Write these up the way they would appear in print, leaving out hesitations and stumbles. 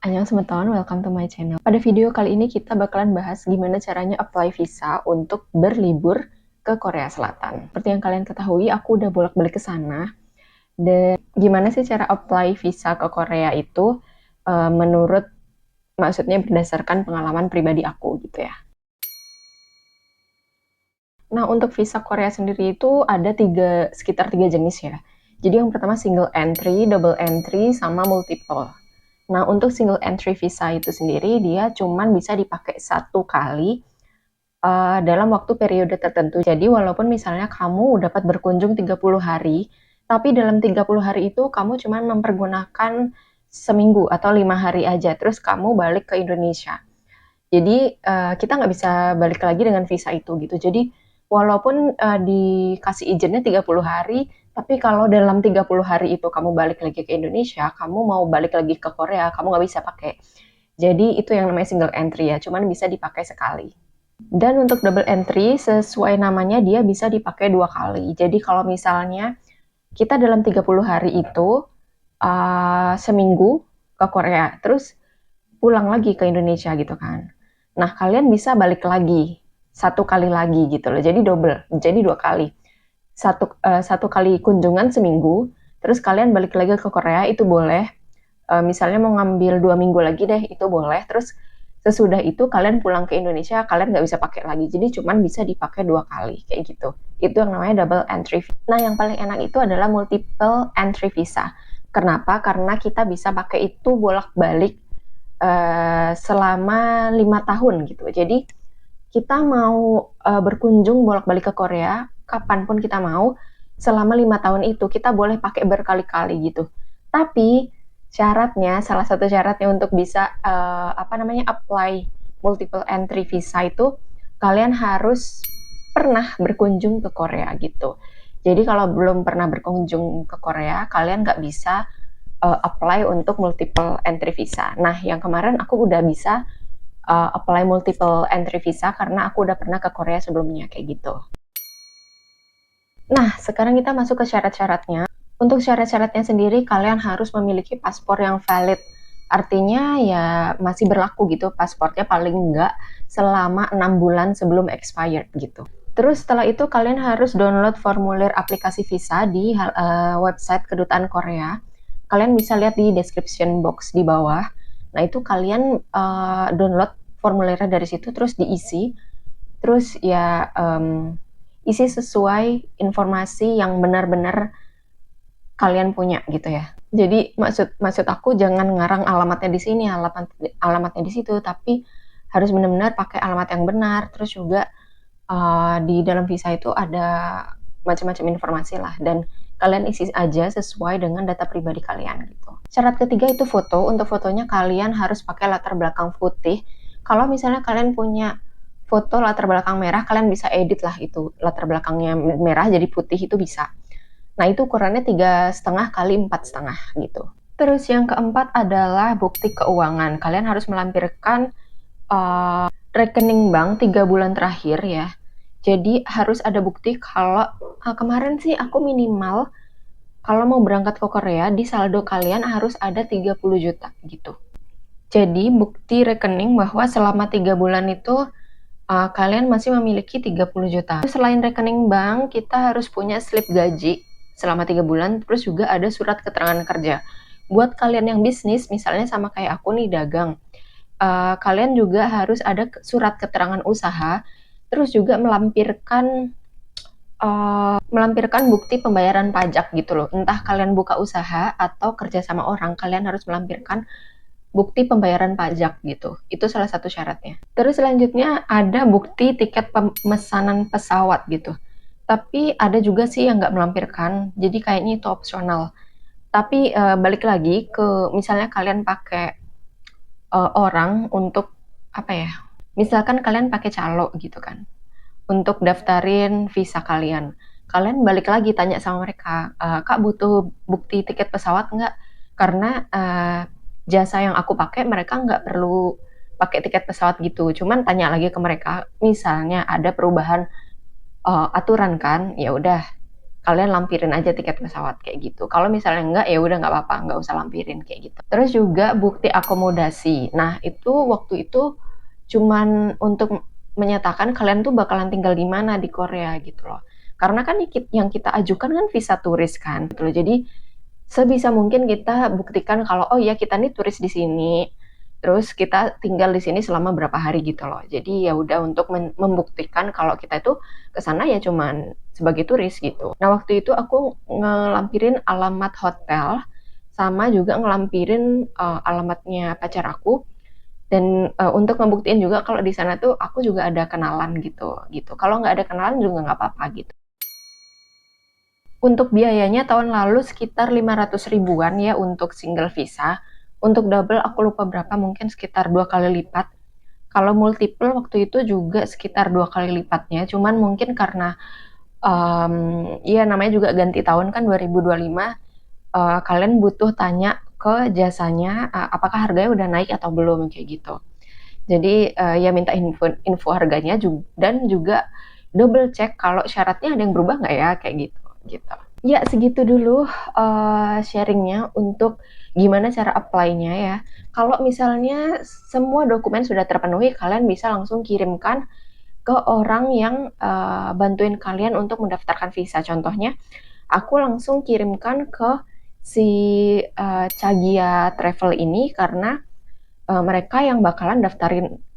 Annyeonghaseyo, welcome to my channel. Pada video kali ini kita bakalan bahas gimana caranya apply visa untuk berlibur ke Korea Selatan. Seperti yang kalian ketahui, aku udah bolak-balik ke sana. Dan gimana sih cara apply visa ke Korea itu maksudnya berdasarkan pengalaman pribadi aku gitu ya. Nah, untuk visa Korea sendiri itu ada sekitar tiga jenis ya. Jadi yang pertama single entry, double entry, sama multiple. Nah, untuk single entry visa itu sendiri, dia cuman bisa dipakai satu kali dalam waktu periode tertentu. Jadi, walaupun misalnya kamu dapat berkunjung 30 hari, tapi dalam 30 hari itu kamu cuman mempergunakan seminggu atau 5 hari aja, terus kamu balik ke Indonesia. Jadi, kita nggak bisa balik lagi dengan visa itu gitu. Jadi, walaupun dikasih izinnya 30 hari, tapi kalau dalam 30 hari itu kamu balik lagi ke Indonesia, kamu mau balik lagi ke Korea, kamu nggak bisa pakai. Jadi itu yang namanya single entry ya, cuman bisa dipakai sekali. Dan untuk double entry, sesuai namanya dia bisa dipakai 2 kali. Jadi kalau misalnya kita dalam 30 hari itu seminggu ke Korea, terus pulang lagi ke Indonesia gitu kan. Nah, kalian bisa balik lagi, satu kali lagi gitu loh. Jadi double, jadi 2 kali. Satu kali kunjungan seminggu, terus kalian balik lagi ke Korea itu boleh. Misalnya mau ngambil 2 minggu lagi deh, itu boleh. Terus sesudah itu kalian pulang ke Indonesia, kalian nggak bisa pakai lagi. Jadi cuman bisa dipakai 2 kali kayak gitu. Itu yang namanya double entry. Nah, yang paling enak itu adalah multiple entry visa. Kenapa? Karena kita bisa pakai itu bolak-balik selama 5 tahun gitu. Jadi kita mau berkunjung bolak-balik ke Korea kapanpun kita mau, selama 5 tahun itu kita boleh pakai berkali-kali gitu. Tapi syaratnya, salah satu syaratnya untuk bisa apply multiple entry visa itu, kalian harus pernah berkunjung ke Korea gitu. Jadi kalau belum pernah berkunjung ke Korea, kalian nggak bisa apply untuk multiple entry visa. Nah, yang kemarin aku udah bisa apply multiple entry visa karena aku udah pernah ke Korea sebelumnya kayak gitu. Nah, sekarang kita masuk ke syarat-syaratnya. Untuk syarat-syaratnya sendiri, kalian harus memiliki paspor yang valid. Artinya ya masih berlaku gitu, paspornya paling enggak selama 6 bulan sebelum expired gitu. Terus setelah itu kalian harus download formulir aplikasi visa di website Kedutaan Korea. Kalian bisa lihat di description box di bawah. Nah, itu kalian download formulirnya dari situ, terus diisi. Terus ya isi sesuai informasi yang benar-benar kalian punya gitu ya. Jadi maksud aku jangan ngarang alamatnya di sini, alamatnya di situ, tapi harus benar-benar pakai alamat yang benar. Terus juga di dalam visa itu ada macam-macam informasi lah, dan kalian isi aja sesuai dengan data pribadi kalian gitu. Syarat ketiga itu foto. Untuk fotonya kalian harus pakai latar belakang putih. Kalau misalnya kalian punya foto latar belakang merah, kalian bisa edit lah itu latar belakangnya merah jadi putih, itu bisa. Nah, itu ukurannya 3,5 kali 4,5 gitu. Terus yang keempat adalah bukti keuangan. Kalian harus melampirkan rekening bank 3 bulan terakhir ya. Jadi harus ada bukti kalau kemarin sih aku minimal kalau mau berangkat ke Korea, di saldo kalian harus ada 30 juta gitu. Jadi bukti rekening bahwa selama 3 bulan itu kalian masih memiliki 30 juta. Selain rekening bank, kita harus punya slip gaji selama 3 bulan, terus juga ada surat keterangan kerja. Buat kalian yang bisnis, misalnya sama kayak aku nih dagang, kalian juga harus ada surat keterangan usaha, terus juga melampirkan bukti pembayaran pajak gitu loh. Entah kalian buka usaha atau kerja sama orang, kalian harus melampirkan bukti pembayaran pajak gitu. Itu salah satu syaratnya. Terus selanjutnya ada bukti tiket pemesanan pesawat gitu. Tapi ada juga sih yang nggak melampirkan, jadi kayaknya itu opsional. Tapi balik lagi ke misalnya kalian pakai orang untuk apa ya? Misalkan kalian pakai calo gitu kan, untuk daftarin visa kalian. Kalian balik lagi tanya sama mereka, Kak butuh bukti tiket pesawat nggak? Karena jasa yang aku pakai mereka nggak perlu pakai tiket pesawat gitu, cuman tanya lagi ke mereka, misalnya ada perubahan aturan kan, ya udah kalian lampirin aja tiket pesawat kayak gitu. Kalau misalnya enggak, ya udah nggak apa-apa, nggak usah lampirin kayak gitu. Terus juga bukti akomodasi. Nah, itu waktu itu cuman untuk menyatakan kalian tuh bakalan tinggal di mana di Korea gitu loh. Karena kan yang kita ajukan kan visa turis kan gitu loh. Jadi sebisa mungkin kita buktikan kalau oh ya kita nih turis di sini, terus kita tinggal di sini selama berapa hari gitu loh. Jadi ya udah untuk membuktikan kalau kita itu ke sana ya cuman sebagai turis gitu. Nah, waktu itu aku ngelampirin alamat hotel sama juga ngelampirin alamatnya pacar aku dan untuk ngebuktiin juga kalau di sana tuh aku juga ada kenalan gitu. Kalau nggak ada kenalan juga nggak apa-apa gitu. Untuk biayanya tahun lalu sekitar 500 ribuan ya untuk single visa. Untuk double aku lupa berapa, mungkin sekitar 2 kali lipat. Kalau multiple waktu itu juga sekitar 2 kali lipatnya. Cuman mungkin karena ya namanya juga ganti tahun kan 2025, kalian butuh tanya ke jasanya apakah harganya udah naik atau belum kayak gitu. Jadi ya minta info harganya dan juga double check kalau syaratnya ada yang berubah nggak ya kayak gitu. Ya segitu dulu sharingnya untuk gimana cara apply-nya ya. Kalau misalnya semua dokumen sudah terpenuhi, kalian bisa langsung kirimkan ke orang yang bantuin kalian untuk mendaftarkan visa. Contohnya, aku langsung kirimkan ke si Cagia Travel ini karena mereka yang bakalan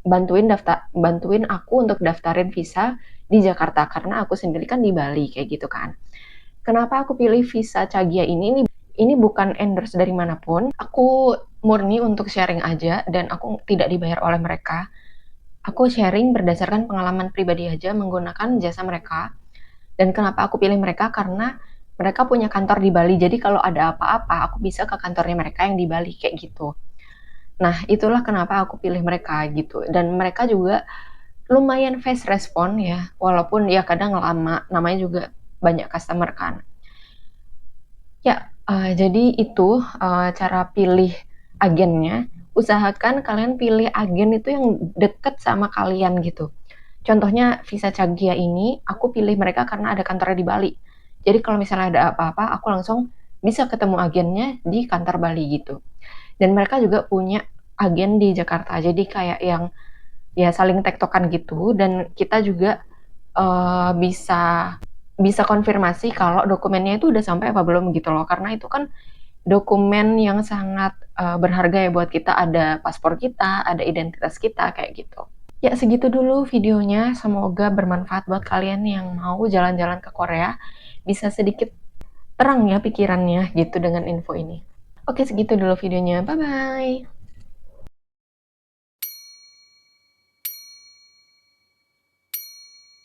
bantuin aku untuk daftarin visa di Jakarta karena aku sendiri kan di Bali kayak gitu kan. Kenapa aku pilih visa Cagia ini? Ini bukan endorse dari manapun. Aku murni untuk sharing aja dan aku tidak dibayar oleh mereka. Aku sharing berdasarkan pengalaman pribadi aja menggunakan jasa mereka. Dan kenapa aku pilih mereka? Karena mereka punya kantor di Bali. Jadi kalau ada apa-apa, aku bisa ke kantornya mereka yang di Bali kayak gitu. Nah, itulah kenapa aku pilih mereka gitu. Dan mereka juga lumayan fast respon ya, walaupun ya kadang lama, namanya juga banyak customer kan. Ya, jadi itu cara pilih agennya. Usahakan kalian pilih agen itu yang deket sama kalian gitu. Contohnya Visa Cagia ini, aku pilih mereka karena ada kantornya di Bali. Jadi kalau misalnya ada apa-apa, aku langsung bisa ketemu agennya di kantor Bali gitu. Dan mereka juga punya agen di Jakarta. Jadi kayak yang ya saling tektokan gitu dan kita juga bisa bisa konfirmasi kalau dokumennya itu udah sampai apa belum gitu loh. Karena itu kan dokumen yang sangat berharga ya buat kita, ada paspor kita, ada identitas kita kayak gitu. Ya segitu dulu videonya, semoga bermanfaat buat kalian yang mau jalan-jalan ke Korea, bisa sedikit terang ya pikirannya gitu dengan info ini. Oke segitu dulu videonya, bye bye.